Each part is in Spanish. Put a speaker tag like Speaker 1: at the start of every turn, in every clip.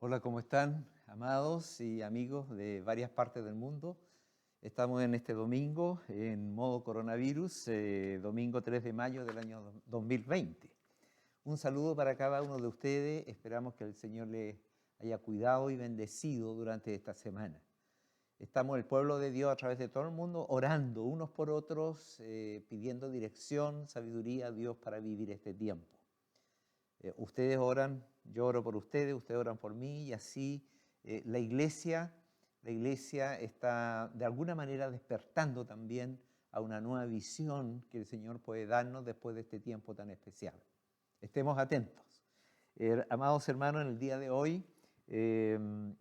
Speaker 1: Hola, ¿cómo están, amados y amigos de varias partes del mundo? Estamos en este domingo en modo coronavirus, domingo 3 de mayo del año 2020. Un saludo para cada uno de ustedes. Esperamos que el Señor les haya cuidado y bendecido durante esta semana. Estamos el pueblo de Dios a través de todo el mundo orando unos por otros, pidiendo dirección, sabiduría a Dios para vivir este tiempo. Ustedes oran, yo oro por ustedes oran por mí y así la iglesia está de alguna manera despertando también a una nueva visión que el Señor puede darnos después de este tiempo tan especial. Estemos atentos. Amados hermanos, en el día de hoy, 3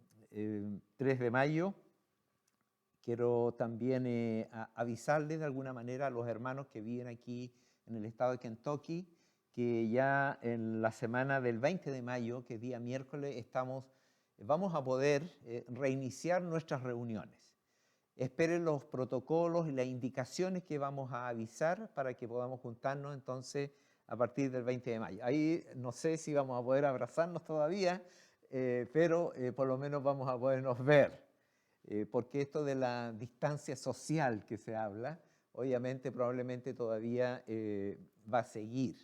Speaker 1: de mayo, quiero también avisarles de alguna manera a los hermanos que viven aquí en el estado de Kentucky, que ya en la semana del 20 de mayo, que es día miércoles, vamos a poder reiniciar nuestras reuniones. Esperen los protocolos y las indicaciones que vamos a avisar para que podamos juntarnos entonces a partir del 20 de mayo. Ahí no sé si vamos a poder abrazarnos todavía, pero por lo menos vamos a podernos ver. Porque esto de la distancia social que se habla, obviamente probablemente todavía va a seguir.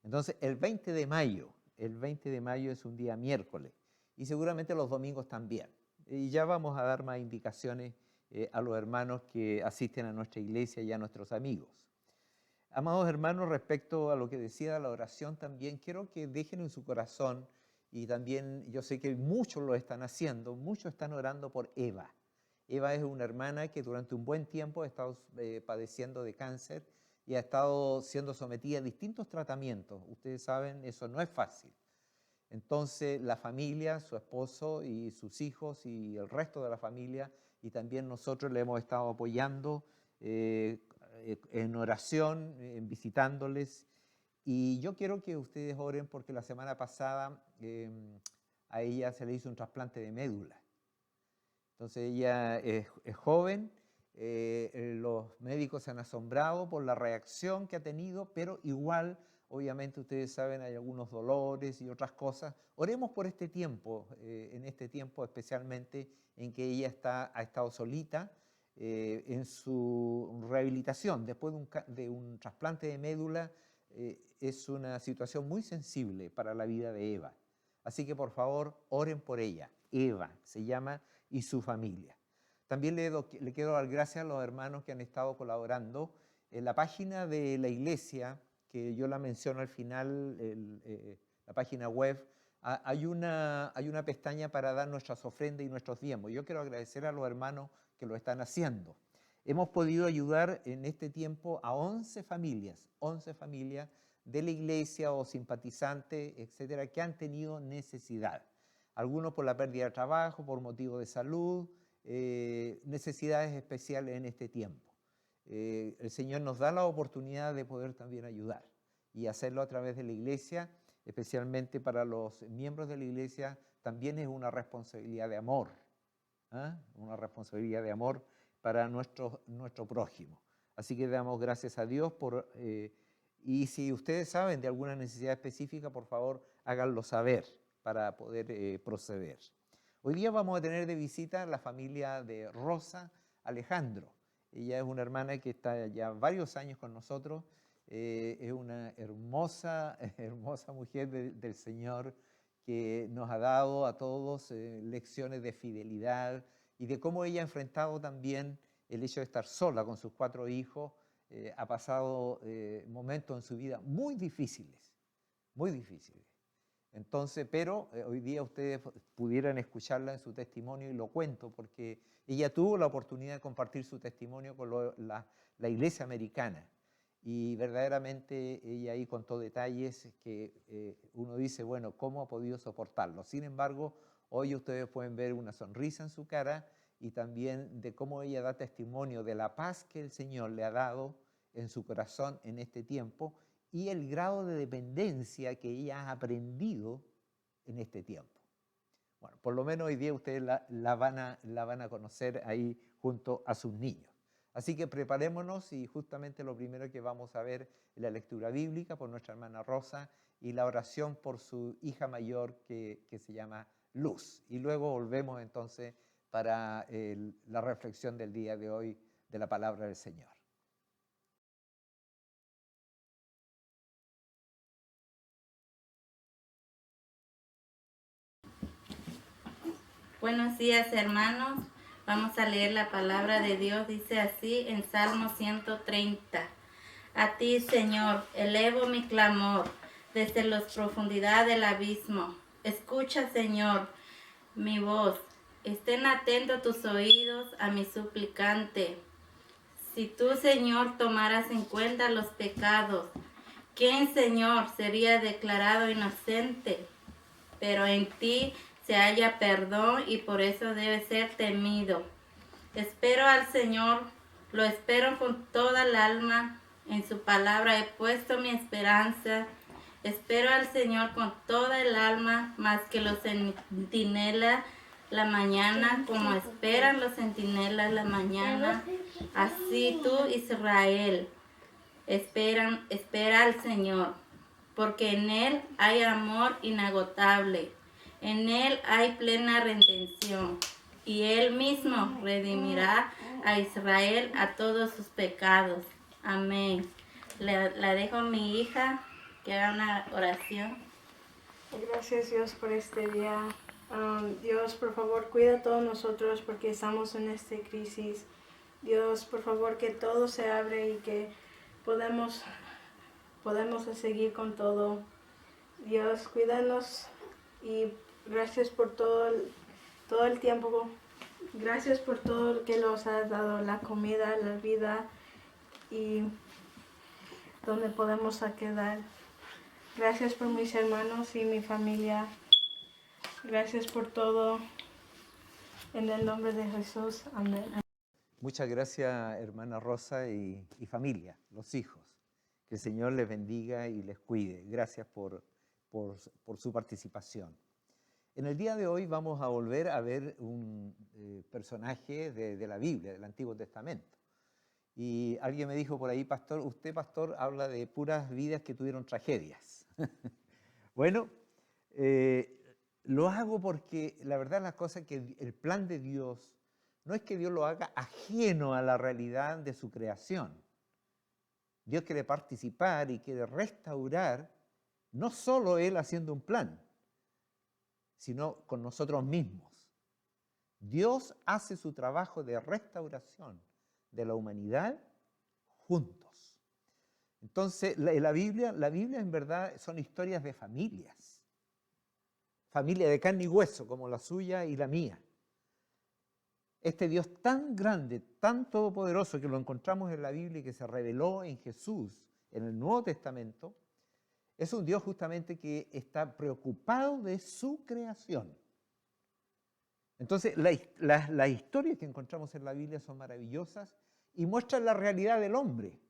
Speaker 1: Entonces, el 20 de mayo es un día miércoles y seguramente los domingos también. Y ya vamos a dar más indicaciones a los hermanos que asisten a nuestra iglesia y a nuestros amigos. Amados hermanos, respecto a lo que decía la oración también, quiero que dejen en su corazón, y también yo sé que muchos lo están haciendo, muchos están orando por Eva. Eva es una hermana que durante un buen tiempo ha estado padeciendo de cáncer y ha estado siendo sometida a distintos tratamientos. Ustedes saben, eso no es fácil. Entonces la familia, su esposo y sus hijos y el resto de la familia y también nosotros le hemos estado apoyando en oración, visitándoles. Y yo quiero que ustedes oren porque la semana pasada a ella se le hizo un trasplante de médula. Entonces ella es joven, los médicos se han asombrado por la reacción que ha tenido, pero igual, obviamente ustedes saben, hay algunos dolores y otras cosas. Oremos por este tiempo, en este tiempo especialmente en que ella ha estado solita en su rehabilitación. Después de un trasplante de médula, es una situación muy sensible para la vida de Eva. Así que por favor, oren por ella. Eva se llama, y su familia. También le quiero dar gracias a los hermanos que han estado colaborando. En la página de la iglesia, que yo la menciono al final, la página web, hay una pestaña para dar nuestras ofrendas y nuestros diezmos. Yo quiero agradecer a los hermanos que lo están haciendo. Hemos podido ayudar en este tiempo a 11 familias de la iglesia o simpatizantes, etcétera, que han tenido necesidad. Algunos por la pérdida de trabajo, por motivo de salud, necesidades especiales en este tiempo. El Señor nos da la oportunidad de poder también ayudar y hacerlo a través de la iglesia, especialmente para los miembros de la iglesia, también es una responsabilidad de amor, una responsabilidad de amor para nuestro prójimo. Así que damos gracias a Dios y si ustedes saben de alguna necesidad específica, por favor, háganlo saber para poder proceder. Hoy día vamos a tener de visita la familia de Rosa Alejandro. Ella es una hermana que está ya varios años con nosotros. Es una hermosa mujer del Señor que nos ha dado a todos lecciones de fidelidad y de cómo ella ha enfrentado también el hecho de estar sola con sus 4 hijos. Ha pasado momentos en su vida muy difíciles, muy difíciles. Entonces, pero hoy día ustedes pudieran escucharla en su testimonio y lo cuento porque ella tuvo la oportunidad de compartir su testimonio con la iglesia americana y verdaderamente ella ahí contó detalles que uno dice, bueno, ¿cómo ha podido soportarlo? Sin embargo, hoy ustedes pueden ver una sonrisa en su cara y también de cómo ella da testimonio de la paz que el Señor le ha dado en su corazón en este tiempo y el grado de dependencia que ella ha aprendido en este tiempo. Bueno, por lo menos hoy día ustedes la van a conocer ahí junto a sus niños. Así que preparémonos y justamente lo primero que vamos a ver es la lectura bíblica por nuestra hermana Rosa y la oración por su hija mayor que se llama luz. Y luego volvemos entonces para la reflexión del día de hoy de la palabra del Señor.
Speaker 2: Buenos días, hermanos. Vamos a leer la palabra de Dios. Dice así en Salmo 130. A ti, Señor, elevo mi clamor desde las profundidades del abismo. Escucha, Señor, mi voz. Estén atentos tus oídos a mi suplicante. Si tú, Señor, tomaras en cuenta los pecados, ¿quién, Señor, sería declarado inocente? Pero en ti se halla perdón y por eso debe ser temido. Espero al Señor, lo espero con toda el alma, en su palabra he puesto mi esperanza. Espero al Señor con toda el alma, más que los centinelas la mañana, como esperan los centinelas la mañana. Así tú, Israel, espera al Señor, porque en Él hay amor inagotable. En Él hay plena redención, y Él mismo redimirá a Israel a todos sus pecados. Amén. La dejo a mi hija que haga una oración.
Speaker 3: Gracias, Dios, por este día. Dios, por favor, cuida a todos nosotros porque estamos en esta crisis. Dios, por favor, que todo se abre y que podemos seguir con todo. Dios, cuídanos y gracias por todo el tiempo. Gracias por todo lo que nos has dado, la comida, la vida y donde podemos quedar. Gracias por mis hermanos y mi familia. Gracias por todo. En el nombre de Jesús. Amén.
Speaker 1: Muchas gracias, hermana Rosa y familia, los hijos. Que el Señor les bendiga y les cuide. Gracias por su participación. En el día de hoy vamos a volver a ver un personaje de la Biblia, del Antiguo Testamento. Y alguien me dijo por ahí, pastor, usted, pastor, habla de puras vidas que tuvieron tragedias. Bueno, lo hago porque la verdad las cosas que el plan de Dios no es que Dios lo haga ajeno a la realidad de su creación. Dios quiere participar y quiere restaurar, no solo Él haciendo un plan, sino con nosotros mismos. Dios hace su trabajo de restauración de la humanidad juntos. Entonces, la Biblia en verdad son historias de familias. Familia de carne y hueso, como la suya y la mía. Este Dios tan grande, tan todopoderoso que lo encontramos en la Biblia y que se reveló en Jesús en el Nuevo Testamento, es un Dios justamente que está preocupado de su creación. Entonces, las historias que encontramos en la Biblia son maravillosas y muestran la realidad del hombre.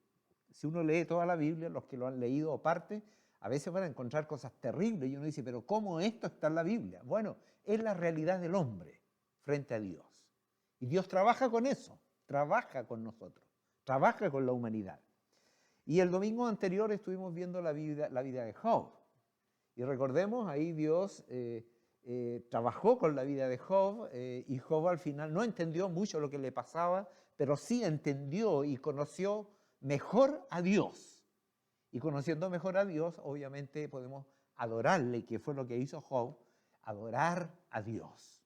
Speaker 1: Si uno lee toda la Biblia, los que lo han leído o parte, a veces van a encontrar cosas terribles y uno dice, pero ¿cómo esto está en la Biblia? Bueno, es la realidad del hombre frente a Dios. Y Dios trabaja con eso, trabaja con nosotros, trabaja con la humanidad. Y el domingo anterior estuvimos viendo la vida de Job. Y recordemos, ahí Dios trabajó con la vida de Job y Job al final no entendió mucho lo que le pasaba, pero sí entendió y conoció mejor a Dios. Y conociendo mejor a Dios, obviamente podemos adorarle, que fue lo que hizo Job, adorar a Dios.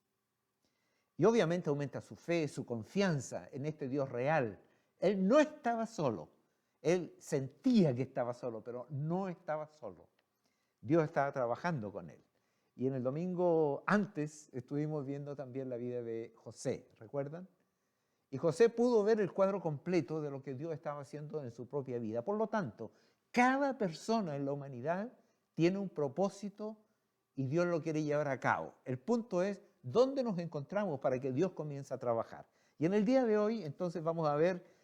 Speaker 1: Y obviamente aumenta su fe, su confianza en este Dios real. Él no estaba solo. Él sentía que estaba solo, pero no estaba solo. Dios estaba trabajando con él. Y en el domingo antes estuvimos viendo también la vida de José, ¿recuerdan? Y José pudo ver el cuadro completo de lo que Dios estaba haciendo en su propia vida. Por lo tanto, cada persona en la humanidad tiene un propósito y Dios lo quiere llevar a cabo. El punto es dónde nos encontramos para que Dios comience a trabajar. Y en el día de hoy, entonces, vamos a ver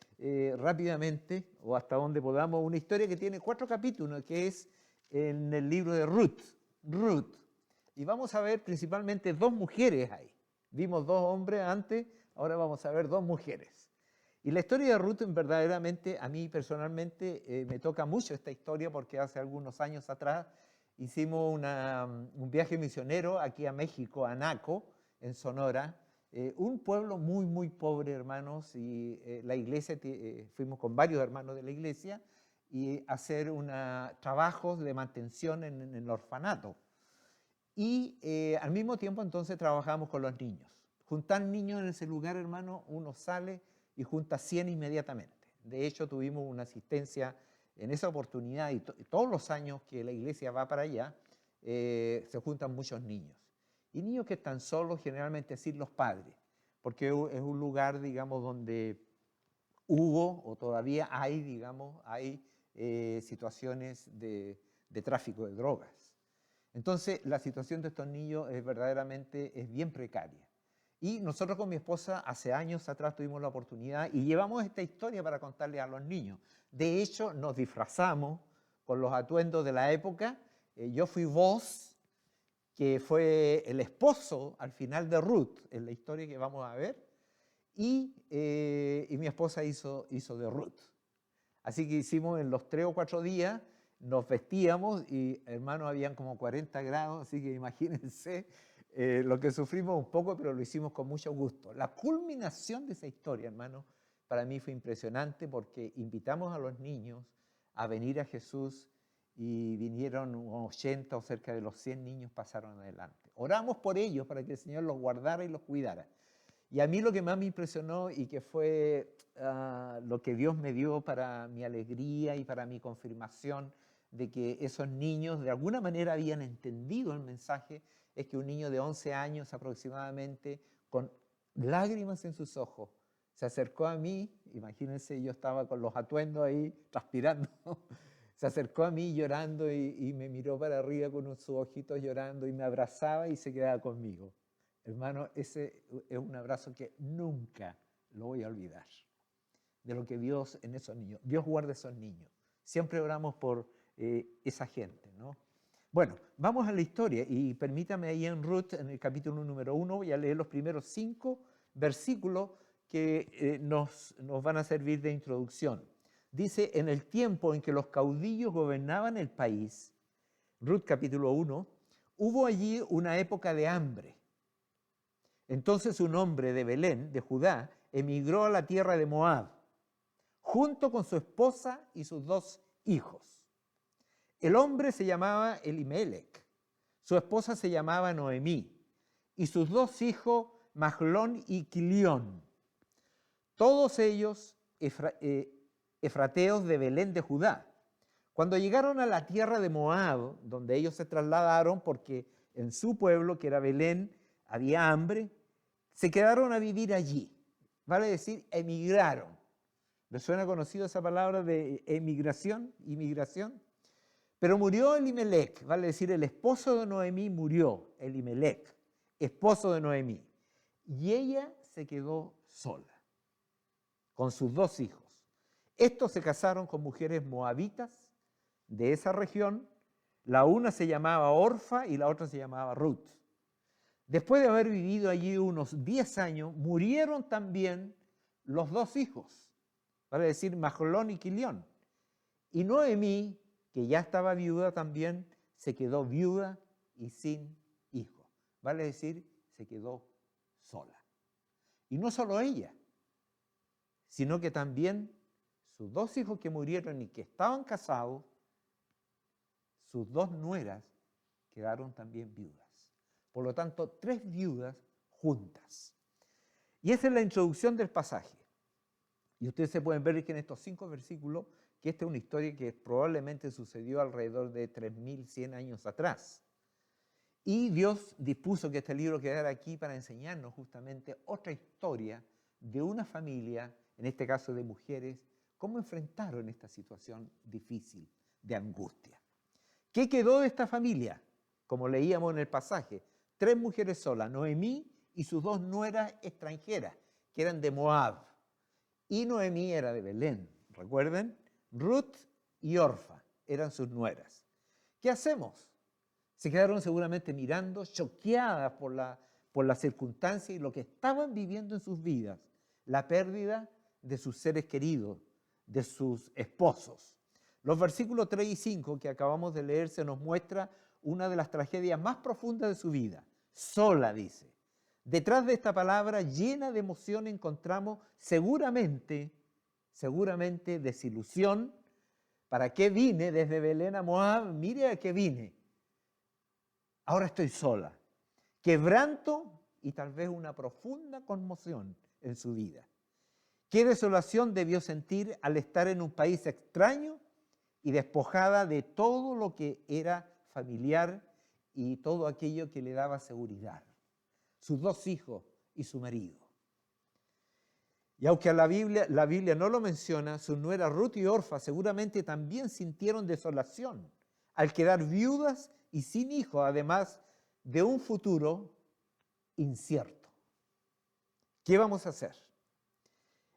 Speaker 1: rápidamente, o hasta donde podamos, una historia que tiene 4 capítulos, que es en el libro de Ruth. Y vamos a ver principalmente 2 mujeres ahí. Vimos 2 hombres antes, ahora vamos a ver 2 mujeres. Y la historia de Ruth, verdaderamente, a mí personalmente me toca mucho esta historia porque hace algunos años atrás hicimos un viaje misionero aquí a México, a Naco, en Sonora, un pueblo muy, muy pobre, hermanos, y la iglesia, fuimos con varios hermanos de la iglesia, y hacer trabajos de mantención en el orfanato. Y al mismo tiempo entonces trabajamos con los niños. Juntar niños en ese lugar, hermano, uno sale y junta 100 inmediatamente. De hecho, tuvimos una asistencia en esa oportunidad y todos los años que la iglesia va para allá, se juntan muchos niños. Y niños que están solos, generalmente sin los padres, porque es un lugar, digamos, donde hubo o todavía hay, digamos, situaciones de tráfico de drogas. Entonces, la situación de estos niños verdaderamente es bien precaria. Y nosotros con mi esposa hace años atrás tuvimos la oportunidad y llevamos esta historia para contarle a los niños. De hecho, nos disfrazamos con los atuendos de la época. Yo fui Boaz, que fue el esposo al final de Ruth, en la historia que vamos a ver, y mi esposa hizo de Ruth. Así que hicimos en los 3 o 4 días, nos vestíamos y, hermanos, habían como 40 grados, así que imagínense lo que sufrimos un poco, pero lo hicimos con mucho gusto. La culminación de esa historia, hermano, para mí fue impresionante porque invitamos a los niños a venir a Jesús y vinieron 80 o cerca de los 100 niños pasaron adelante. Oramos por ellos para que el Señor los guardara y los cuidara. Y a mí lo que más me impresionó y que fue lo que Dios me dio para mi alegría y para mi confirmación de que esos niños de alguna manera habían entendido el mensaje, es que un niño de 11 años aproximadamente, con lágrimas en sus ojos, se acercó a mí, imagínense, yo estaba con los atuendos ahí, transpirando, se acercó a mí llorando y me miró para arriba con sus ojitos llorando y me abrazaba y se quedaba conmigo. Hermano, ese es un abrazo que nunca lo voy a olvidar, de lo que Dios en esos niños, Dios guarda a esos niños. Siempre oramos por esa gente, ¿no? Bueno, vamos a la historia y permítame ahí en Ruth, en el capítulo número 1, voy a leer los primeros 5 versículos que nos van a servir de introducción. Dice, en el tiempo en que los caudillos gobernaban el país, Ruth capítulo 1, hubo allí una época de hambre. Entonces un hombre de Belén, de Judá, emigró a la tierra de Moab, junto con su esposa y sus 2 hijos. El hombre se llamaba Elimelec, su esposa se llamaba Noemí, y sus 2 hijos, Mahlón y Quilión. Todos ellos efrateos de Belén de Judá. Cuando llegaron a la tierra de Moab, donde ellos se trasladaron porque en su pueblo, que era Belén, había hambre, se quedaron a vivir allí. Vale decir, emigraron. ¿Les suena conocido esa palabra de emigración, inmigración? Pero murió Elimelec, vale decir, el esposo de Noemí murió, Elimelec, esposo de Noemí. Y ella se quedó sola, con sus 2 hijos. Estos se casaron con mujeres moabitas de esa región. La una se llamaba Orfa y la otra se llamaba Ruth. Después de haber vivido allí unos 10 años, murieron también los 2 hijos, vale decir, Mahlón y Quilión. Y Noemí, que ya estaba viuda también, se quedó viuda y sin hijos. Vale decir, se quedó sola. Y no solo ella, sino que también sus 2 hijos que murieron y que estaban casados, sus 2 nueras quedaron también viudas. Por lo tanto, 3 viudas juntas. Y esa es la introducción del pasaje. Y ustedes se pueden ver que en estos 5 versículos, que esta es una historia que probablemente sucedió alrededor de 3100 años atrás. Y Dios dispuso que este libro quedara aquí para enseñarnos justamente otra historia de una familia, en este caso de mujeres, cómo enfrentaron esta situación difícil de angustia. ¿Qué quedó de esta familia? Como leíamos en el pasaje, 3 mujeres solas, Noemí y sus 2 nueras extranjeras, que eran de Moab. Y Noemí era de Belén, ¿recuerden? Ruth y Orfa eran sus nueras. ¿Qué hacemos? Se quedaron seguramente mirando, choqueadas por la circunstancia y lo que estaban viviendo en sus vidas, la pérdida de sus seres queridos, de sus esposos. Los versículos 3 y 5 que acabamos de leer se nos muestra una de las tragedias más profundas de su vida. Sola, dice. Detrás de esta palabra llena de emoción encontramos seguramente desilusión. ¿Para qué vine desde Belén a Moab? Mire a qué vine. Ahora estoy sola. Quebranto y tal vez una profunda conmoción en su vida. Qué desolación debió sentir al estar en un país extraño y despojada de todo lo que era familiar y todo aquello que le daba seguridad. Sus 2 hijos y su marido. Y aunque la Biblia no lo menciona, sus nueras Ruth y Orfa seguramente también sintieron desolación al quedar viudas y sin hijos, además de un futuro incierto. ¿Qué vamos a hacer?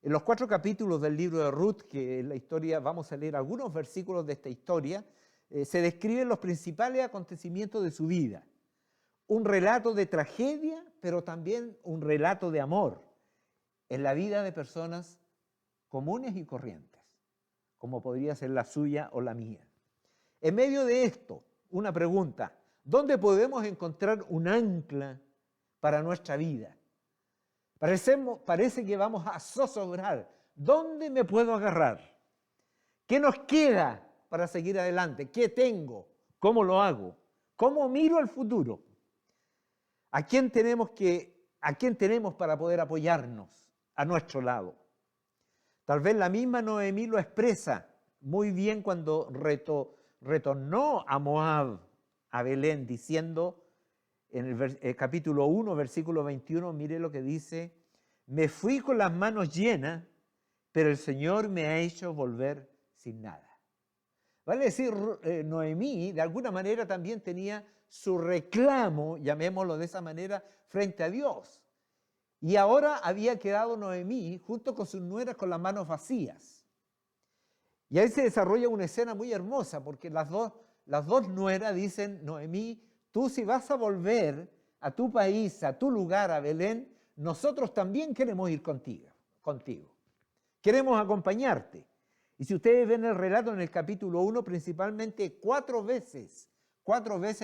Speaker 1: En los 4 capítulos del libro de Ruth, que en la historia vamos a leer algunos versículos de esta historia, se describen los principales acontecimientos de su vida. Un relato de tragedia, pero también un relato de amor en la vida de personas comunes y corrientes, como podría ser la suya o la mía. En medio de esto, una pregunta: ¿dónde podemos encontrar un ancla para nuestra vida? Parece que vamos a zozobrar. ¿Dónde me puedo agarrar? ¿Qué nos queda para seguir adelante? ¿Qué tengo? ¿Cómo lo hago? ¿Cómo miro al futuro? ¿A quién tenemos para poder apoyarnos a nuestro lado? Tal vez la misma Noemí lo expresa muy bien cuando retornó a Moab, a Belén, diciendo en el capítulo 1, versículo 21, mire lo que dice: me fui con las manos llenas, pero el Señor me ha hecho volver sin nada. Vale decir, Noemí de alguna manera también tenía su reclamo, llamémoslo de esa manera, frente a Dios. Y ahora había quedado Noemí junto con sus nueras con las manos vacías. Y ahí se desarrolla una escena muy hermosa, porque las dos nueras dicen: Noemí, tú si vas a volver a tu país, a tu lugar, a Belén, nosotros también queremos ir contigo. Queremos acompañarte. Y si ustedes ven el relato en el capítulo 1, principalmente 4 veces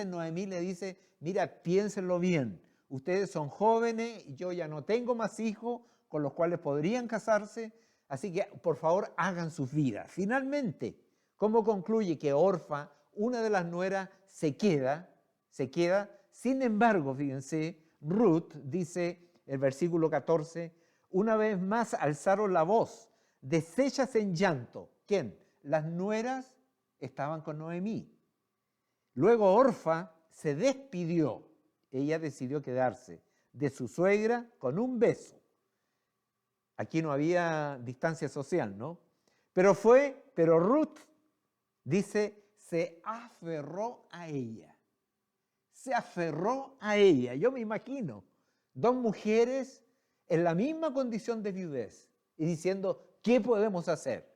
Speaker 1: Noemí le dice: mira, piénsenlo bien, ustedes son jóvenes, yo ya no tengo más hijos con los cuales podrían casarse, así que por favor hagan sus vidas. Finalmente, ¿cómo concluye? Que Orfa, una de las nueras, se queda. Sin embargo, fíjense, Ruth dice, el versículo 14, una vez más alzaron la voz, deshechas en llanto. ¿Quién? Las nueras estaban con Noemí. Luego Orfa se despidió. Ella decidió quedarse de su suegra con un beso. Aquí no había distancia social, ¿no? Pero Ruth, dice, se aferró a ella. Se aferró a ella. Yo me imagino 2 mujeres en la misma condición de viudez y diciendo: ¿qué podemos hacer?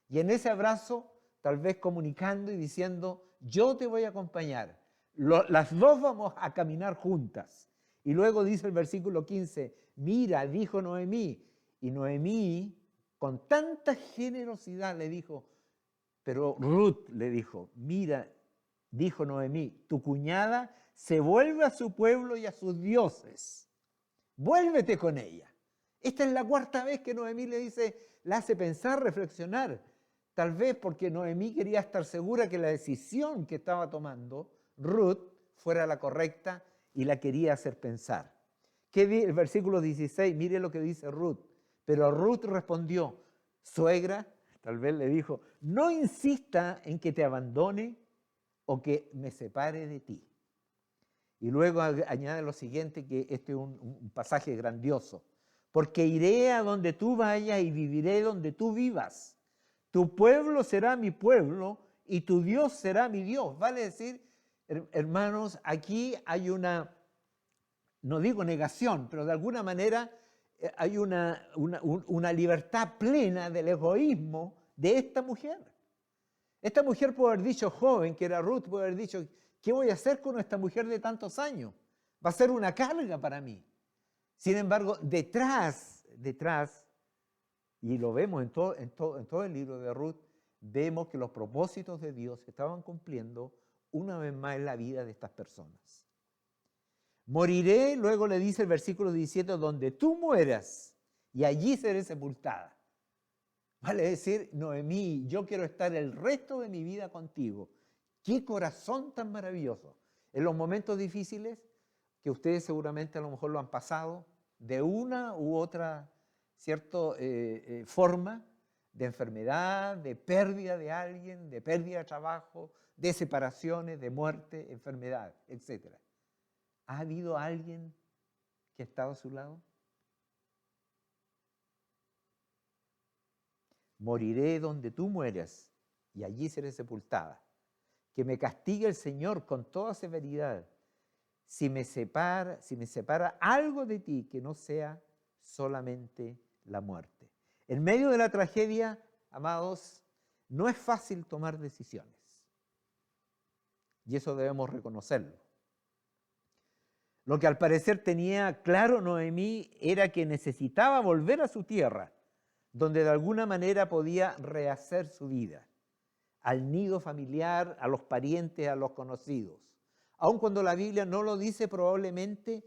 Speaker 1: Y en ese abrazo, tal vez comunicando y diciendo: yo te voy a acompañar. Las 2 vamos a caminar juntas. Y luego dice el versículo 15, mira, dijo Noemí. Y Noemí, con tanta generosidad, le dijo, pero Ruth le dijo: mira, dijo Noemí, tu cuñada se vuelve a su pueblo y a sus dioses. Vuélvete con ella. Esta es la 4ª vez que Noemí le dice, la hace pensar, reflexionar. Tal vez porque Noemí quería estar segura que la decisión que estaba tomando Ruth fuera la correcta y la quería hacer pensar. El versículo 16, mire lo que dice Ruth. Pero Ruth respondió: suegra, tal vez le dijo, no insista en que te abandone o que me separe de ti. Y luego añade lo siguiente, que este es un pasaje grandioso. Porque iré a donde tú vayas y viviré donde tú vivas. Tu pueblo será mi pueblo y tu Dios será mi Dios. Vale decir, hermanos, aquí hay una, no digo negación, pero de alguna manera hay una libertad plena del egoísmo de esta mujer. Esta mujer puede haber dicho, joven, que era Ruth, puede haber dicho, ¿qué voy a hacer con esta mujer de tantos años? Va a ser una carga para mí. Sin embargo, detrás, y lo vemos en todo el libro de Ruth, vemos que los propósitos de Dios se estaban cumpliendo una vez más en la vida de estas personas. Moriré, luego le dice el versículo 17, donde tú mueras, y allí seré sepultada. Vale decir, Noemí, yo quiero estar el resto de mi vida contigo. ¡Qué corazón tan maravilloso! En los momentos difíciles, que ustedes seguramente a lo mejor lo han pasado, de una u otra forma, de enfermedad, de pérdida de alguien, de pérdida de trabajo, de separaciones, de muerte, enfermedad, etc. ¿Ha habido alguien que ha estado a su lado? Moriré donde tú mueras y allí seré sepultada. Que me castigue el Señor con toda severidad si me separa algo de ti que no sea solamente la muerte. En medio de la tragedia, amados, no es fácil tomar decisiones. Y eso debemos reconocerlo. Lo que al parecer tenía claro Noemí era que necesitaba volver a su tierra, donde de alguna manera podía rehacer su vida, al nido familiar, a los parientes, a los conocidos. Aun cuando la Biblia no lo dice, probablemente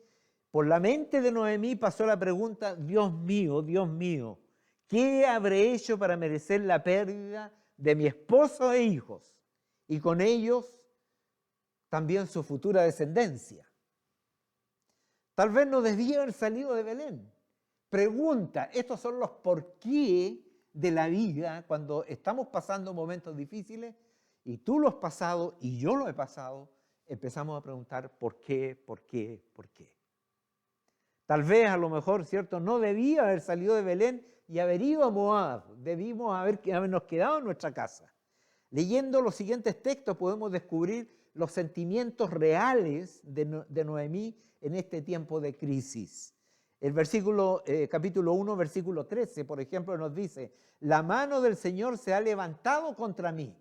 Speaker 1: por la mente de Noemí pasó la pregunta, Dios mío, ¿qué habré hecho para merecer la pérdida de mi esposo e hijos? Y con ellos también su futura descendencia. Tal vez no debía haber salido de Belén. Pregunta, estos son los por qué de la vida cuando estamos pasando momentos difíciles y tú lo has pasado y yo lo he pasado, empezamos a preguntar por qué. Tal vez a lo mejor, ¿cierto? No debía haber salido de Belén y haber ido a Moab, debimos habernos quedado en nuestra casa. Leyendo los siguientes textos podemos descubrir los sentimientos reales de Noemí en este tiempo de crisis. El capítulo 1, versículo 13, por ejemplo, nos dice, la mano del Señor se ha levantado contra mí.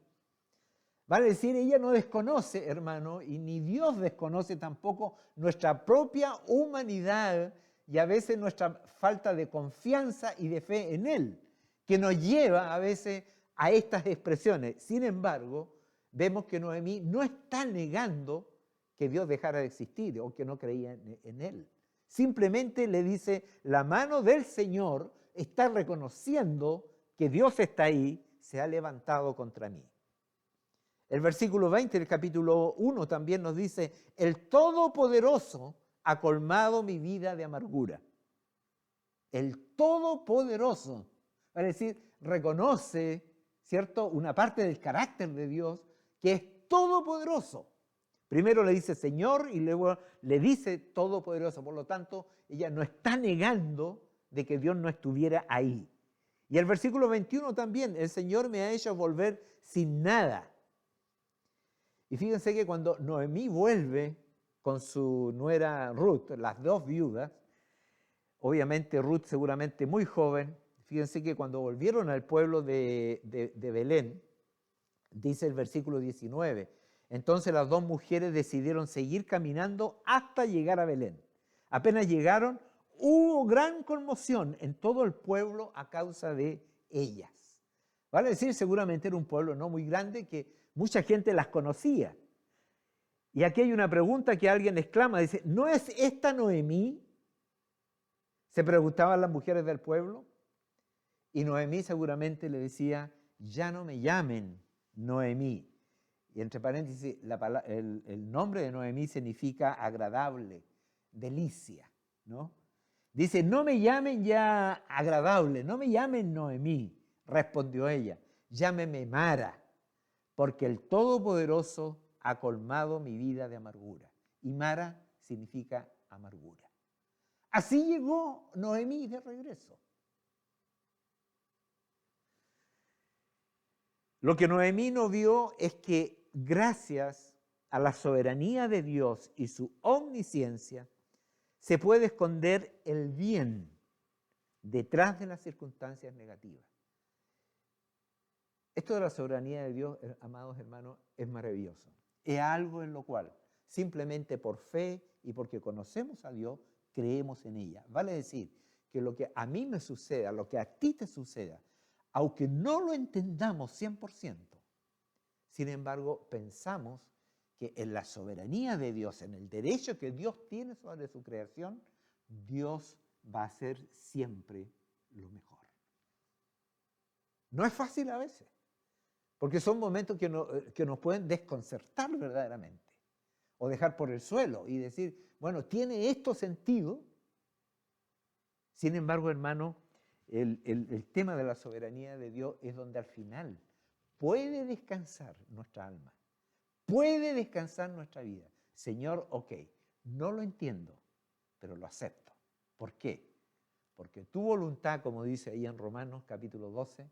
Speaker 1: Vale decir, ella no desconoce, hermano, y ni Dios desconoce tampoco nuestra propia humanidad y a veces nuestra falta de confianza y de fe en Él, que nos lleva a veces a estas expresiones. Sin embargo, vemos que Noemí no está negando que Dios dejara de existir o que no creía en Él. Simplemente le dice, la mano del Señor está reconociendo que Dios está ahí, se ha levantado contra mí. El versículo 20 del capítulo 1 también nos dice, el Todopoderoso ha colmado mi vida de amargura. El Todopoderoso, es decir, reconoce, ¿cierto?, una parte del carácter de Dios que es todopoderoso. Primero le dice Señor y luego le dice Todopoderoso. Por lo tanto, ella no está negando de que Dios no estuviera ahí. Y el versículo 21 también, el Señor me ha hecho volver sin nada. Y fíjense que cuando Noemí vuelve con su nuera Ruth, las dos viudas, obviamente Ruth seguramente muy joven, fíjense que cuando volvieron al pueblo de Belén, dice el versículo 19, entonces las dos mujeres decidieron seguir caminando hasta llegar a Belén. Apenas llegaron, hubo gran conmoción en todo el pueblo a causa de ellas. Vale decir, seguramente era un pueblo no muy grande que mucha gente las conocía. Y aquí hay una pregunta que alguien exclama, dice, ¿no es esta Noemí? Se preguntaban las mujeres del pueblo. Y Noemí seguramente le decía, ya no me llamen Noemí. Y entre paréntesis, el nombre de Noemí significa agradable, delicia, ¿no? Dice, no me llamen ya agradable, no me llamen Noemí, respondió ella, llámeme Mara, porque el Todopoderoso ha colmado mi vida de amargura. Y Mara significa amargura. Así llegó Noemí de regreso. Lo que Noemí no vio es que gracias a la soberanía de Dios y su omnisciencia, se puede esconder el bien detrás de las circunstancias negativas. Esto de la soberanía de Dios, amados hermanos, es maravilloso. Es algo en lo cual, simplemente por fe y porque conocemos a Dios, creemos en ella. Vale decir que lo que a mí me suceda, lo que a ti te suceda, aunque no lo entendamos 100%, sin embargo, pensamos que en la soberanía de Dios, en el derecho que Dios tiene sobre su creación, Dios va a hacer siempre lo mejor. No es fácil a veces, porque son momentos que nos pueden desconcertar verdaderamente, o dejar por el suelo y decir, bueno, ¿tiene esto sentido? Sin embargo, hermano, el tema de la soberanía de Dios es donde al final puede descansar nuestra alma, puede descansar nuestra vida. Señor, ok, no lo entiendo, pero lo acepto. ¿Por qué? Porque tu voluntad, como dice ahí en Romanos capítulo 12,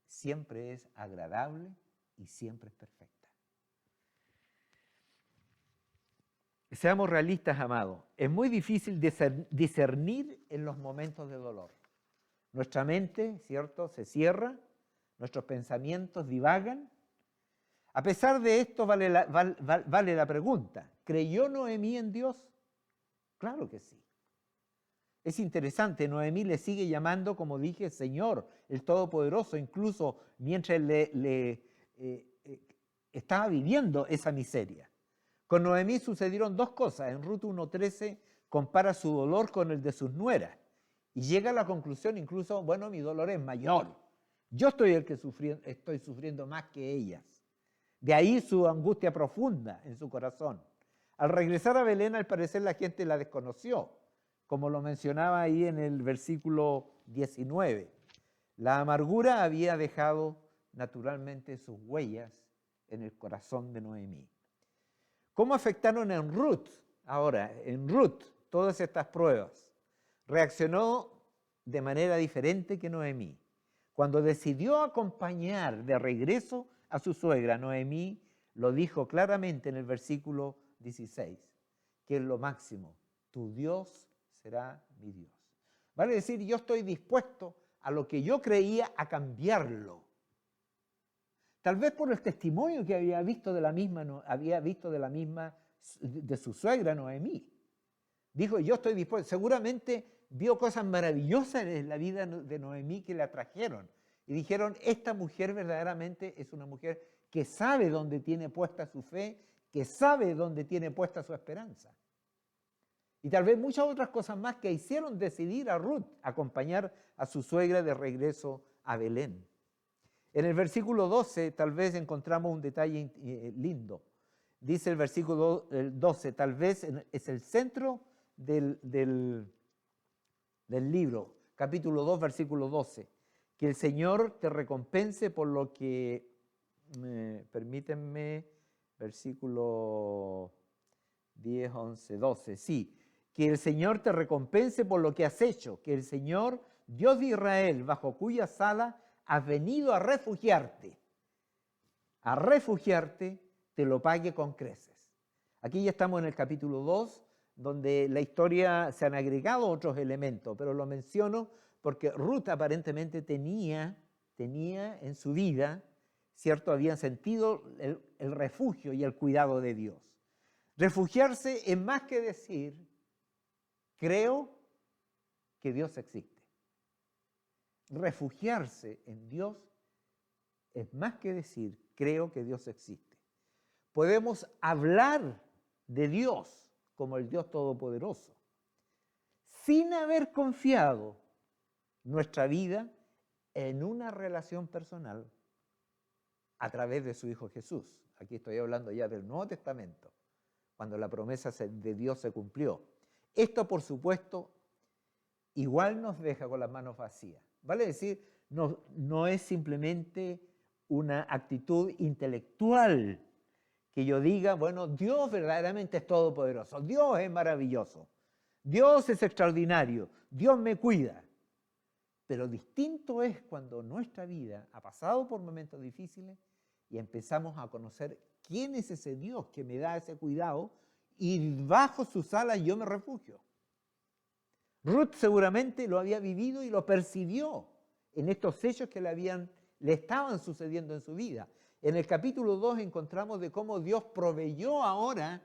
Speaker 1: siempre es agradable y siempre es perfecta. Seamos realistas, amados. Es muy difícil discernir en los momentos de dolor. Nuestra mente, ¿cierto?, se cierra, nuestros pensamientos divagan. A pesar de esto, vale la pregunta, ¿creyó Noemí en Dios? Claro que sí. Es interesante, Noemí le sigue llamando, como dije, Señor, el Todopoderoso, incluso mientras estaba viviendo esa miseria. Con Noemí sucedieron dos cosas. En Ruth 1:13 compara su dolor con el de sus nueras y llega a la conclusión incluso, bueno, mi dolor es mayor. Yo estoy el que estoy sufriendo más que ellas. De ahí su angustia profunda en su corazón. Al regresar a Belén, al parecer la gente la desconoció, como lo mencionaba ahí en el versículo 19. La amargura había dejado naturalmente sus huellas en el corazón de Noemí. ¿Cómo afectaron en Ruth? Ahora, en Ruth, todas estas pruebas. Reaccionó de manera diferente que Noemí. Cuando decidió acompañar de regreso a su suegra, Noemí lo dijo claramente en el versículo 16, que es lo máximo, tu Dios será mi Dios. Vale decir, yo estoy dispuesto a lo que yo creía a cambiarlo. Tal vez por el testimonio que había visto de su suegra Noemí. Dijo, yo estoy dispuesto. Seguramente vio cosas maravillosas en la vida de Noemí que le atrajeron. Y dijeron, esta mujer verdaderamente es una mujer que sabe dónde tiene puesta su fe, que sabe dónde tiene puesta su esperanza. Y tal vez muchas otras cosas más que hicieron decidir a Ruth acompañar a su suegra de regreso a Belén. En el versículo 12 tal vez encontramos un detalle lindo. Dice el versículo 12, tal vez es el centro del libro, capítulo 2, versículo 12. Que el Señor te recompense por lo que, permítanme, versículo 10, 11, 12, sí. Que el Señor te recompense por lo que has hecho, que el Señor, Dios de Israel, bajo cuya sala has venido a refugiarte, te lo pague con creces. Aquí ya estamos en el capítulo 2, donde la historia se han agregado otros elementos, pero lo menciono porque Ruth aparentemente tenía en su vida, ¿cierto? Habían sentido el refugio y el cuidado de Dios. Refugiarse es más que decir, creo que Dios existe. Refugiarse en Dios es más que decir, creo que Dios existe. Podemos hablar de Dios como el Dios Todopoderoso, sin haber confiado nuestra vida en una relación personal a través de su Hijo Jesús. Aquí estoy hablando ya del Nuevo Testamento, cuando la promesa de Dios se cumplió. Esto, por supuesto, igual nos deja con las manos vacías. Vale decir, no es simplemente una actitud intelectual que yo diga, bueno, Dios verdaderamente es todopoderoso, Dios es maravilloso, Dios es extraordinario, Dios me cuida. Pero distinto es cuando nuestra vida ha pasado por momentos difíciles y empezamos a conocer quién es ese Dios que me da ese cuidado y bajo sus alas yo me refugio. Ruth seguramente lo había vivido y lo percibió en estos hechos que le estaban sucediendo en su vida. En el capítulo 2 encontramos de cómo Dios proveyó ahora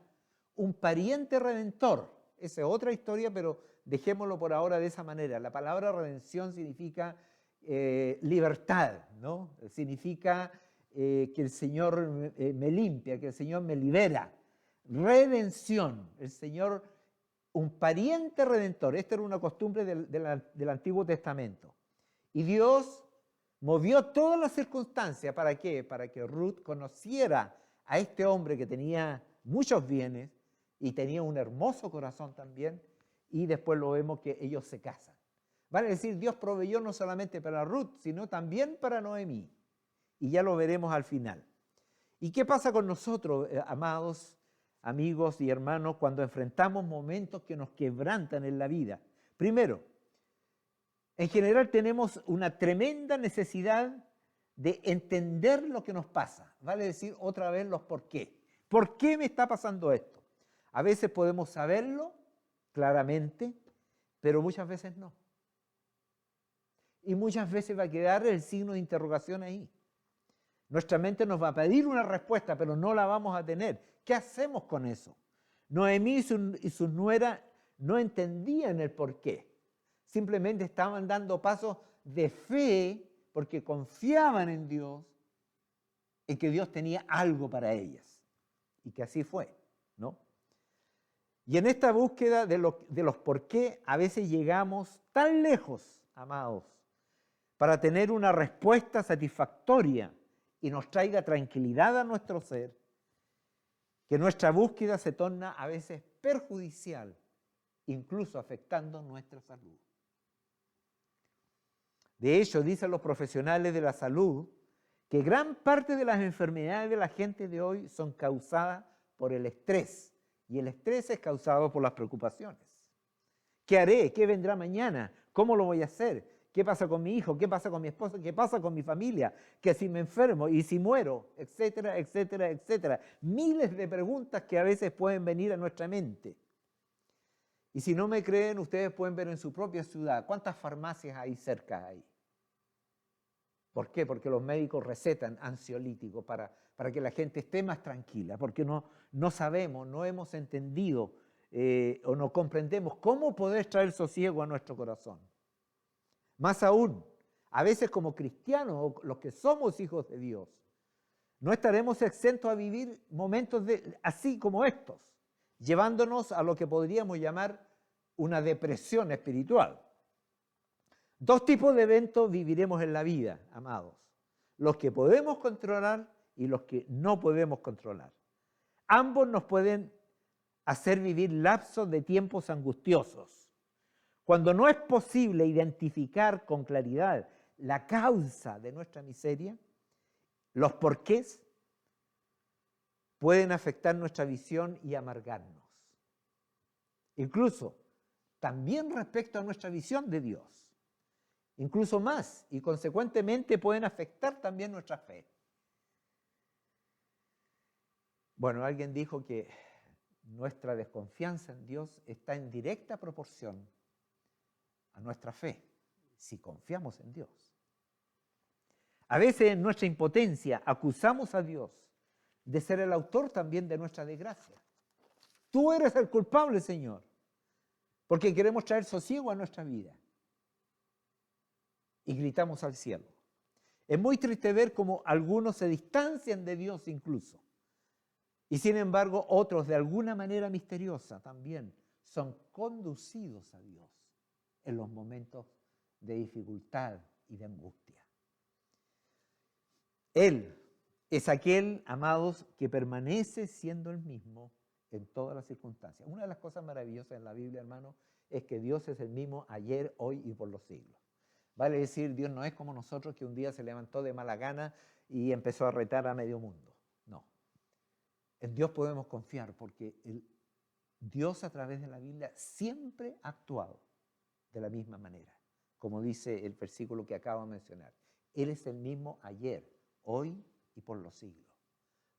Speaker 1: un pariente redentor. Esa es otra historia, pero dejémoslo por ahora de esa manera. La palabra redención significa libertad, ¿no? Significa que el Señor me limpia, que el Señor me libera. redención. El Señor, un pariente redentor. Esta era una costumbre del Antiguo Testamento. Y Dios movió todas las circunstancias. ¿Para qué? Para que Ruth conociera a este hombre que tenía muchos bienes y tenía un hermoso corazón también. Y después lo vemos que ellos se casan. Vale decir, Dios proveyó no solamente para Ruth, sino también para Noemí. Y ya lo veremos al final. ¿Y qué pasa con nosotros, amados amigos y hermanos, cuando enfrentamos momentos que nos quebrantan en la vida? Primero, en general tenemos una tremenda necesidad de entender lo que nos pasa. Vale decir otra vez los por qué. ¿Por qué me está pasando esto? A veces podemos saberlo claramente, pero muchas veces no. Y muchas veces va a quedar el signo de interrogación ahí. Nuestra mente nos va a pedir una respuesta, pero no la vamos a tener. ¿Qué hacemos con eso? Noemí y sus nueras no entendían el por qué. Simplemente estaban dando pasos de fe porque confiaban en Dios, en que Dios tenía algo para ellas. Y que así fue, ¿no? Y en esta búsqueda de los por qué, a veces llegamos tan lejos, amados, para tener una respuesta satisfactoria y nos traiga tranquilidad a nuestro ser, que nuestra búsqueda se torna a veces perjudicial, incluso afectando nuestra salud. De hecho, dicen los profesionales de la salud que gran parte de las enfermedades de la gente de hoy son causadas por el estrés, y el estrés es causado por las preocupaciones. ¿Qué haré? ¿Qué vendrá mañana? ¿Cómo lo voy a hacer? ¿Qué pasa con mi hijo? ¿Qué pasa con mi esposa? ¿Qué pasa con mi familia? ¿Que si me enfermo y si muero? Etcétera, etcétera, etcétera. Miles de preguntas que a veces pueden venir a nuestra mente. Y si no me creen, ustedes pueden ver en su propia ciudad cuántas farmacias hay cerca ahí. ¿Por qué? Porque los médicos recetan ansiolíticos para que la gente esté más tranquila, porque no sabemos, no hemos entendido o no comprendemos cómo poder traer sosiego a nuestro corazón. Más aún, a veces como cristianos, o los que somos hijos de Dios, no estaremos exentos a vivir momentos así como estos, llevándonos a lo que podríamos llamar una depresión espiritual. Dos tipos de eventos viviremos en la vida, amados. Los que podemos controlar y los que no podemos controlar. Ambos nos pueden hacer vivir lapsos de tiempos angustiosos. Cuando no es posible identificar con claridad la causa de nuestra miseria, los porqués pueden afectar nuestra visión y amargarnos. Incluso también respecto a nuestra visión de Dios. Incluso más, y consecuentemente pueden afectar también nuestra fe. Bueno, alguien dijo que nuestra desconfianza en Dios está en directa proporción a nuestra fe, si confiamos en Dios. A veces en nuestra impotencia acusamos a Dios de ser el autor también de nuestra desgracia. Tú eres el culpable, Señor, porque queremos traer sosiego a nuestra vida. Y gritamos al cielo. Es muy triste ver cómo algunos se distancian de Dios incluso. Y sin embargo, otros de alguna manera misteriosa también son conducidos a Dios en los momentos de dificultad y de angustia. Él es aquel, amados, que permanece siendo el mismo en todas las circunstancias. Una de las cosas maravillosas en la Biblia, hermano, es que Dios es el mismo ayer, hoy y por los siglos. Vale decir, Dios no es como nosotros que un día se levantó de mala gana y empezó a retar a medio mundo. No. En Dios podemos confiar porque Dios a través de la Biblia siempre ha actuado de la misma manera, como dice el versículo que acabo de mencionar. Él es el mismo ayer, hoy y por los siglos.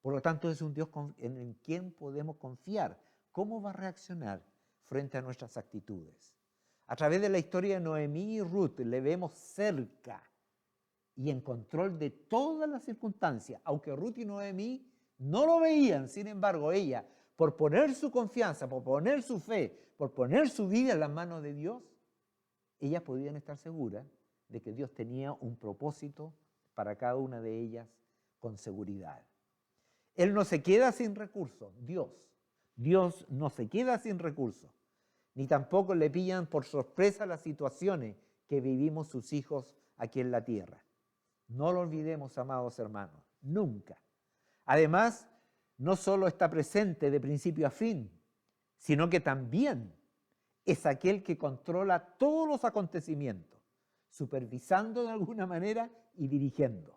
Speaker 1: Por lo tanto, es un Dios en quien podemos confiar. ¿Cómo va a reaccionar frente a nuestras actitudes? A través de la historia de Noemí y Ruth le vemos cerca y en control de todas las circunstancias. Aunque Ruth y Noemí no lo veían, sin embargo, ella, por poner su confianza, por poner su fe, por poner su vida en las manos de Dios, ellas podían estar seguras de que Dios tenía un propósito para cada una de ellas con seguridad. Él no se queda sin recursos, Dios Dios no se queda sin recursos, ni tampoco le pillan por sorpresa las situaciones que vivimos sus hijos aquí en la tierra. No lo olvidemos, amados hermanos, nunca. Además, no solo está presente de principio a fin, sino que también es aquel que controla todos los acontecimientos, supervisando de alguna manera y dirigiendo.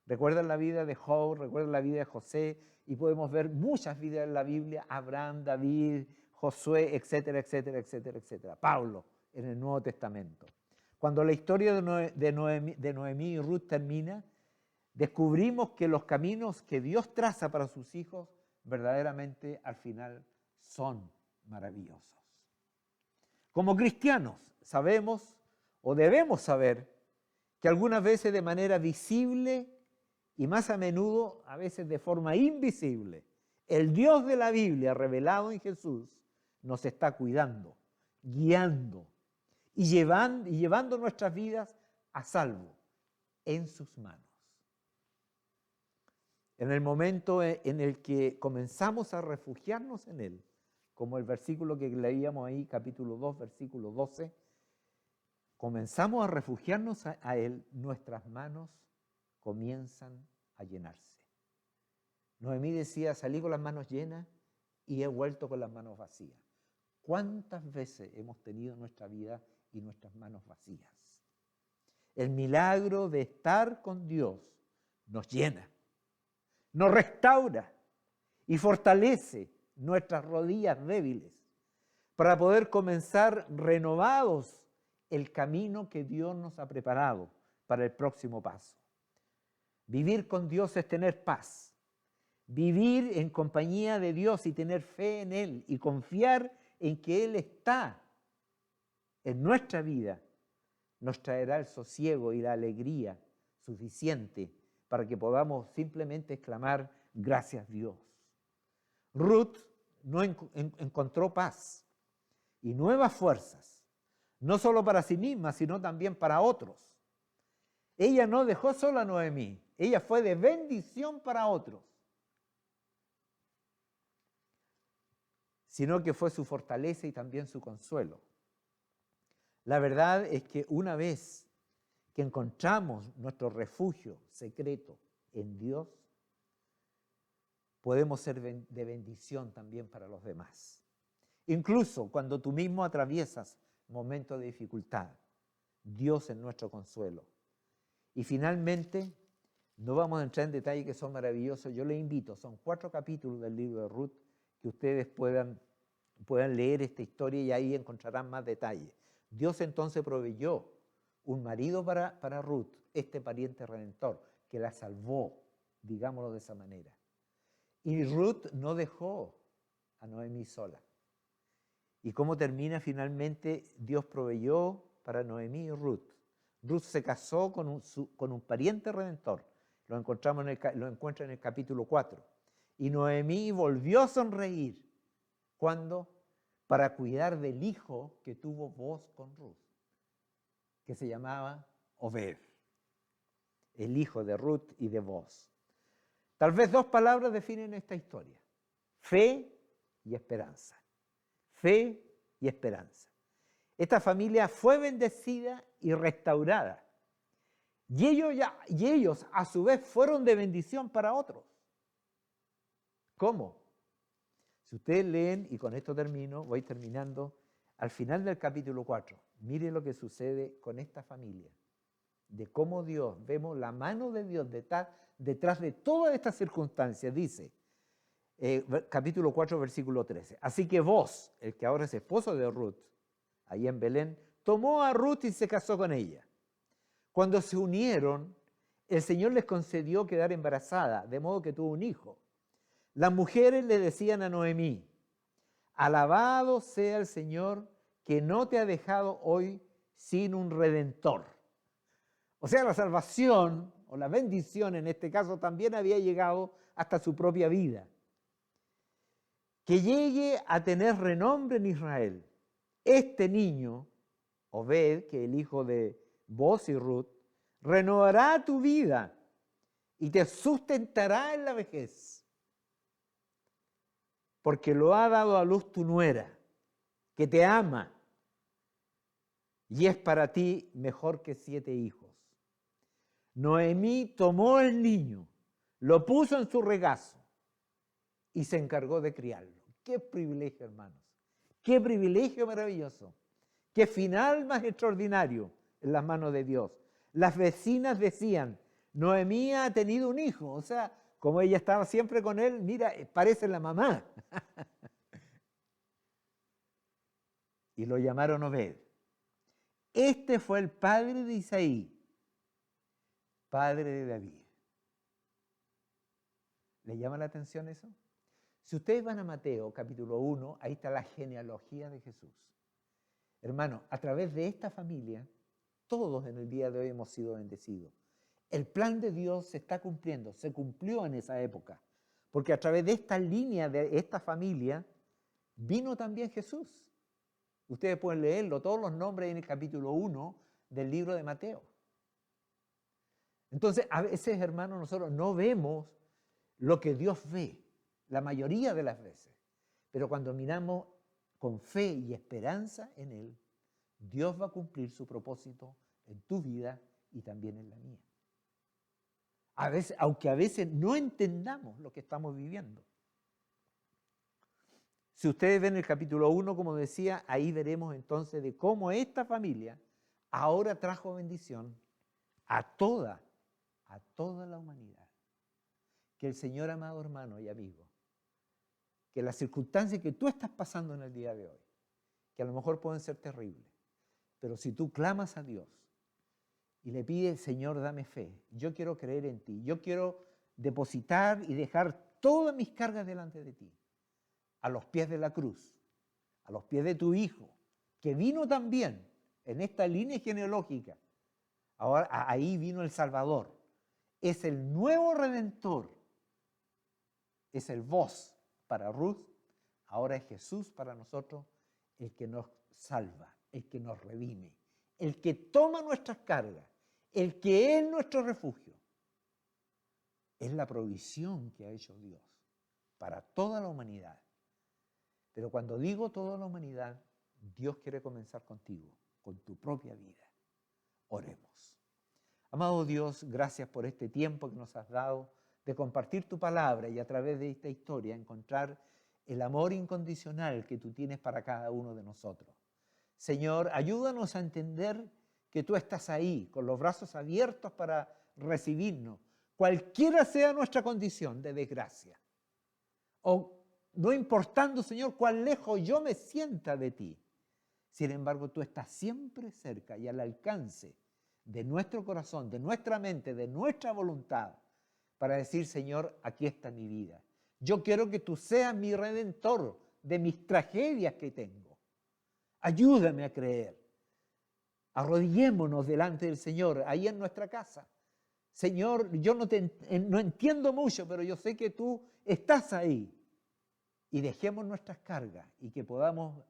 Speaker 1: Recuerdan la vida de Job, recuerdan la vida de José, y podemos ver muchas vidas en la Biblia: Abraham, David, Josué, etcétera, etcétera, etcétera, etcétera. Pablo en el Nuevo Testamento. Cuando la historia de Noemí y Ruth termina, descubrimos que los caminos que Dios traza para sus hijos verdaderamente al final son maravillosos. Como cristianos sabemos o debemos saber que algunas veces de manera visible y más a menudo a veces de forma invisible, el Dios de la Biblia revelado en Jesús nos está cuidando, guiando y llevando nuestras vidas a salvo en sus manos. En el momento en el que comenzamos a refugiarnos en Él, como el versículo que leíamos ahí, capítulo 2, versículo 12, comenzamos a refugiarnos a Él, nuestras manos comienzan a llenarse. Noemí decía: salí con las manos llenas y he vuelto con las manos vacías. ¿Cuántas veces hemos tenido en nuestra vida y nuestras manos vacías? El milagro de estar con Dios nos llena, nos restaura y fortalece nuestras rodillas débiles para poder comenzar renovados el camino que Dios nos ha preparado para el próximo paso. Vivir con Dios es tener paz. Vivir en compañía de Dios y tener fe en Él y confiar en que Él está en nuestra vida nos traerá el sosiego y la alegría suficiente para que podamos simplemente exclamar: gracias Dios. Ruth no encontró paz y nuevas fuerzas, no solo para sí misma, sino también para otros. Ella no dejó sola a Noemí, ella fue de bendición para otros, sino que fue su fortaleza y también su consuelo. La verdad es que una vez que encontramos nuestro refugio secreto en Dios, podemos ser de bendición también para los demás. Incluso cuando tú mismo atraviesas momentos de dificultad, Dios es nuestro consuelo. Y finalmente, no vamos a entrar en detalles que son maravillosos. Yo les invito, son 4 capítulos del libro de Ruth, que ustedes puedan leer esta historia y ahí encontrarán más detalles. Dios entonces proveyó un marido para Ruth, este pariente redentor, que la salvó, digámoslo de esa manera. Y Ruth no dejó a Noemí sola. ¿Y cómo termina finalmente? Dios proveyó para Noemí y Ruth. Ruth se casó con un pariente redentor. Lo encuentra en el capítulo 4. Y Noemí volvió a sonreír. ¿Cuándo? Para cuidar del hijo que tuvo Boaz con Ruth, que se llamaba Obed, el hijo de Ruth y de Boaz. Tal vez 2 palabras definen esta historia: fe y esperanza. Fe y esperanza. Esta familia fue bendecida y restaurada. Y ellos a su vez fueron de bendición para otros. ¿Cómo? Si ustedes leen, y con esto termino, voy terminando, al final del capítulo 4, mire lo que sucede con esta familia. De cómo Dios, vemos la mano de Dios detrás de todas estas circunstancias. Dice, capítulo 4, versículo 13. Así que Boaz, el que ahora es esposo de Ruth, ahí en Belén, tomó a Ruth y se casó con ella. Cuando se unieron, el Señor les concedió quedar embarazada, de modo que tuvo un hijo. Las mujeres le decían a Noemí: alabado sea el Señor que no te ha dejado hoy sin un redentor. O sea, la salvación o la bendición en este caso también había llegado hasta su propia vida. Que llegue a tener renombre en Israel. Este niño, Obed, que es el hijo de Boaz y Ruth, renovará tu vida y te sustentará en la vejez. porque lo ha dado a luz tu nuera, que te ama, y es para ti mejor que 7 hijos. Noemí tomó el niño, lo puso en su regazo y se encargó de criarlo. ¡Qué privilegio, hermanos! ¡Qué privilegio maravilloso! ¡Qué final más extraordinario en las manos de Dios! Las vecinas decían, Noemí ha tenido un hijo. O sea, como ella estaba siempre con él, mira, parece la mamá. Y lo llamaron Obed. Este fue el padre de Isaí, padre de David. ¿Le llama la atención eso? Si ustedes van a Mateo capítulo 1, ahí está la genealogía de Jesús. Hermano, a través de esta familia, todos en el día de hoy hemos sido bendecidos. El plan de Dios se está cumpliendo, se cumplió en esa época, porque a través de esta línea, de esta familia, vino también Jesús. Ustedes pueden leerlo, todos los nombres en el capítulo 1 del libro de Mateo. Entonces, a veces, hermanos, nosotros no vemos lo que Dios ve, la mayoría de las veces. Pero cuando miramos con fe y esperanza en Él, Dios va a cumplir su propósito en tu vida y también en la mía. A veces, aunque a veces no entendamos lo que estamos viviendo. Si ustedes ven el capítulo 1, como decía, ahí veremos entonces de cómo esta familia ahora trajo bendición a toda la humanidad. Que el Señor, amado hermano y amigo, que las circunstancias que tú estás pasando en el día de hoy, que a lo mejor pueden ser terribles, pero si tú clamas a Dios y le pides, Señor, dame fe, yo quiero creer en ti, yo quiero depositar y dejar todas mis cargas delante de ti, a los pies de la cruz, a los pies de tu Hijo, que vino también en esta línea genealógica. Ahora ahí vino el Salvador, es el nuevo Redentor, es el vos para Ruth, ahora es Jesús para nosotros, el que nos salva, el que nos redime, el que toma nuestras cargas, el que es nuestro refugio. Es la provisión que ha hecho Dios para toda la humanidad. Pero cuando digo toda la humanidad, Dios quiere comenzar contigo, con tu propia vida. Oremos. Amado Dios, gracias por este tiempo que nos has dado de compartir tu palabra y a través de esta historia encontrar el amor incondicional que tú tienes para cada uno de nosotros. Señor, ayúdanos a entender que tú estás ahí, con los brazos abiertos para recibirnos, cualquiera sea nuestra condición de desgracia. O no importando, Señor, cuán lejos yo me sienta de ti. Sin embargo, tú estás siempre cerca y al alcance de nuestro corazón, de nuestra mente, de nuestra voluntad, para decir, Señor, aquí está mi vida. Yo quiero que tú seas mi redentor de mis tragedias que tengo. Ayúdame a creer. Arrodillémonos delante del Señor, ahí en nuestra casa. Señor, yo no entiendo mucho, pero yo sé que tú estás ahí. Y dejemos nuestras cargas y que podamos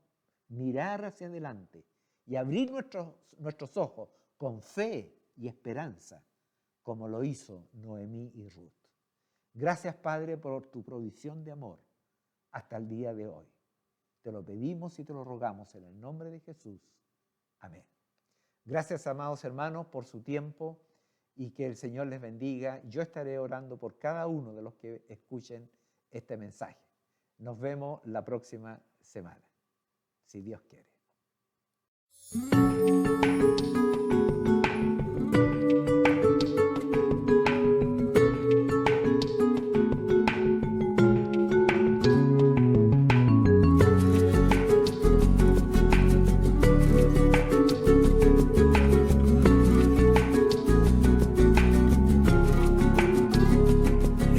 Speaker 1: mirar hacia adelante y abrir nuestros ojos con fe y esperanza, como lo hizo Noemí y Ruth. Gracias, Padre, por tu provisión de amor hasta el día de hoy. Te lo pedimos y te lo rogamos en el nombre de Jesús. Amén. Gracias, amados hermanos, por su tiempo y que el Señor les bendiga. Yo estaré orando por cada uno de los que escuchen este mensaje. Nos vemos la próxima semana, si Dios quiere.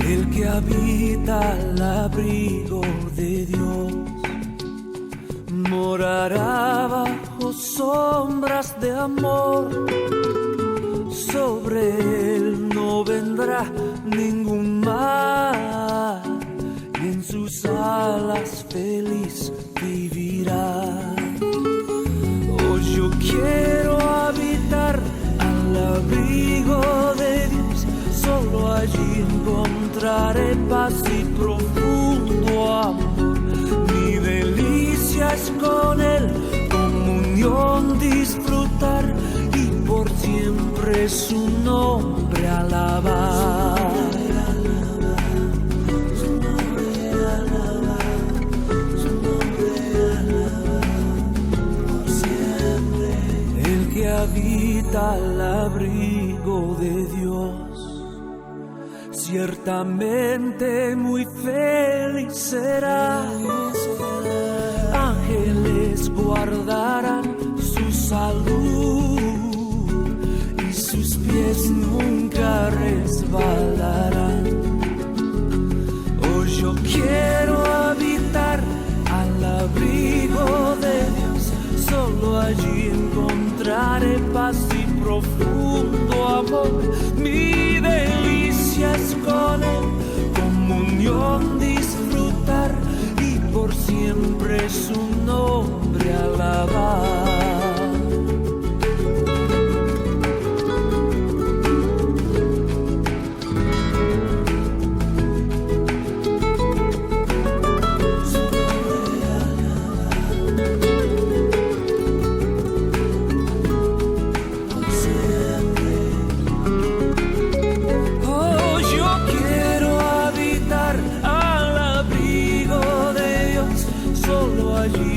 Speaker 4: El que habita al abrigo de Dios morará bajo sombras de amor. Sobre él no vendrá ningún mal y en sus alas feliz vivirá. Oh, yo quiero habitar al abrigo de Dios, solo allí encontraré paz y profundo amor. delicias con Él, comunión disfrutar y por siempre su nombre alabar. El que habita al abrigo de Dios, ciertamente muy feliz será. Ángeles guardarán su salud y sus pies nunca resbalarán. Hoy yo quiero habitar al abrigo de Dios, solo allí encontraré paz y profundo amor. Mi delicia es con Él, comunión disfrutar y por siempre su nombre alabar.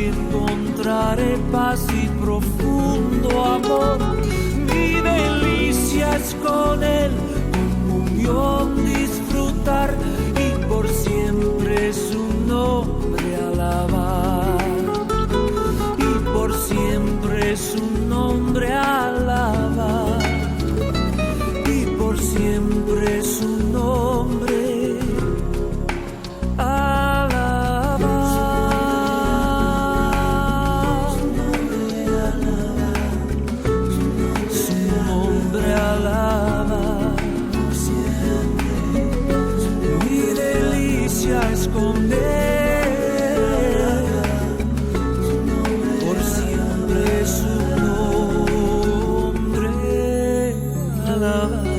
Speaker 4: Encontraré paz y profundo amor. Mi delicia es con Él, comunión disfrutar y por siempre su nombre alabar. Y por siempre su nombre alabar. Y por siempre su nombre alabar. Con Él, por siempre su nombre alabar.